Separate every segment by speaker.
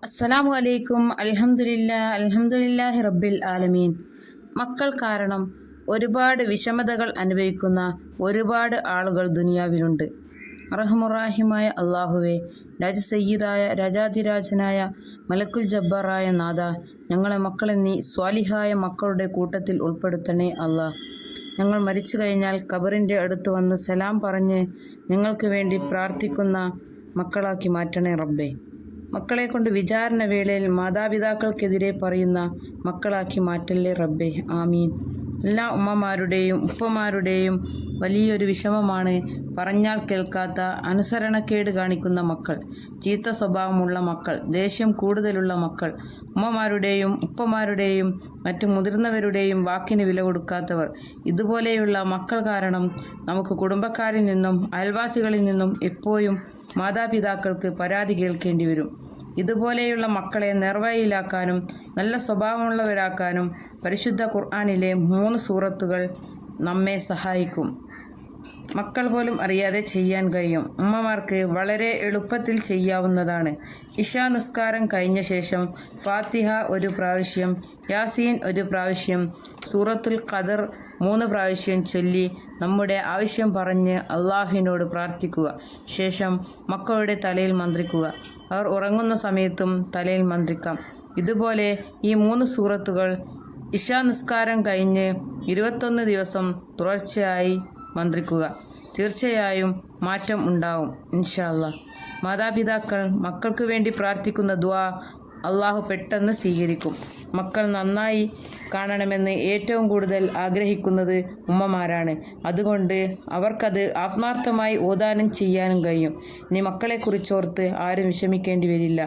Speaker 1: അസ്സലാമു അലൈക്കും. അൽഹംദുലില്ലാഹി റബ്ബിൽ ആലമീൻ. മക്കൾ കാരണം ഒരുപാട് വിഷമതകൾ അനുഭവിക്കുന്ന ഒരുപാട് ആളുകൾ ദുനിയാവിലുണ്ട്. റഹ്മുറാഹിമായ അള്ളാഹുവെ, രാജസയ്യിദായ രാജാധിരാജനായ മലക്കുൽ ജബ്ബാറായ നാഥ, ഞങ്ങളെ മക്കളെ നീ സ്വാലിഹായ മക്കളുടെ കൂട്ടത്തിൽ ഉൾപ്പെടുത്തണേ അല്ലാ. ഞങ്ങൾ മരിച്ചു കഴിഞ്ഞാൽ ഖബറിൻ്റെ അടുത്ത് വന്ന് സലാം പറഞ്ഞ് ഞങ്ങൾക്ക് വേണ്ടി പ്രാർത്ഥിക്കുന്ന മക്കളാക്കി മാറ്റണേ റബ്ബേ. മക്കളെ കൊണ്ട് വിചാരണ വേളയിൽ മാതാപിതാക്കൾക്കെതിരെ പറയുന്ന മക്കളാക്കി മാറ്റല്ലേ റബ്ബേ. ആമീൻ. എല്ലാ ഉമ്മമാരുടെയും ഉപ്പമാരുടെയും വലിയൊരു വിഷമമാണ് പറഞ്ഞാൽ കേൾക്കാത്ത, അനുസരണക്കേട് കാണിക്കുന്ന മക്കൾ, ചീത്ത സ്വഭാവമുള്ള മക്കൾ, ദേഷ്യം കൂടുതലുള്ള മക്കൾ, ഉമ്മമാരുടെയും ഉപ്പമാരുടെയും മറ്റു മുതിർന്നവരുടെയും വാക്കിന് വില കൊടുക്കാത്തവർ. ഇതുപോലെയുള്ള മക്കൾ കാരണം നമുക്ക് കുടുംബക്കാരിൽ നിന്നും അയൽവാസികളിൽ നിന്നും എപ്പോഴും മാതാപിതാക്കൾക്ക് പരാതി കേൾക്കേണ്ടി വരും. ഇതുപോലെയുള്ള മക്കളെ നേർവഴിയിലാക്കാനും നല്ല സ്വഭാവമുള്ളവരാക്കാനും പരിശുദ്ധ ഖുർആനിലെ 3 സൂറത്തുകൾ നമ്മെ സഹായിക്കും. മക്കൾ പോലും അറിയാതെ ചെയ്യാൻ കഴിയും. ഉമ്മമാർക്ക് വളരെ എളുപ്പത്തിൽ ചെയ്യാവുന്നതാണ്. ഇശാ നിസ്കാരം കഴിഞ്ഞ ശേഷം ഫാത്തിഹ 1 പ്രാവശ്യം, യാസീൻ 1 പ്രാവശ്യം, സൂറത്തുൽ ഖദർ 3 പ്രാവശ്യം ചൊല്ലി നമ്മുടെ ആവശ്യം പറഞ്ഞ് അള്ളാഹുവിനോട് പ്രാർത്ഥിക്കുക. ശേഷം മക്കളുടെ തലയിൽ മന്ത്രിക്കുക. അവർ ഉറങ്ങുന്ന സമയത്തും തലയിൽ മന്ത്രിക്കാം. ഇതുപോലെ ഈ 3 സൂറത്തുകൾ ഇശാ നിസ്കാരം കഴിഞ്ഞ് 21 ദിവസം തുടർച്ചയായി മന്ത്രിക്കുക. തീർച്ചയായും മാറ്റം ഉണ്ടാവും ഇൻഷാ അല്ലാഹ്. മാതാപിതാക്കൾ മക്കൾക്ക് വേണ്ടി പ്രാർത്ഥിക്കുന്ന ദുആ അള്ളാഹു പെട്ടെന്ന് സ്വീകരിക്കും. മക്കൾ നന്നായി കാണണമെന്ന് ഏറ്റവും കൂടുതൽ ആഗ്രഹിക്കുന്നത് ഉമ്മമാരാണ്. അതുകൊണ്ട് അവർക്കത് ആത്മാർത്ഥമായി ഓതാനും ചെയ്യാനും കഴിയും. ഇനി മക്കളെക്കുറിച്ചോർത്ത് ആരും വിഷമിക്കേണ്ടി വരില്ല.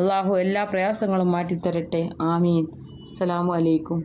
Speaker 1: അള്ളാഹു എല്ലാ പ്രയാസങ്ങളും മാറ്റിത്തരട്ടെ. ആമീൻ. അസ്സലാമു അലൈക്കും.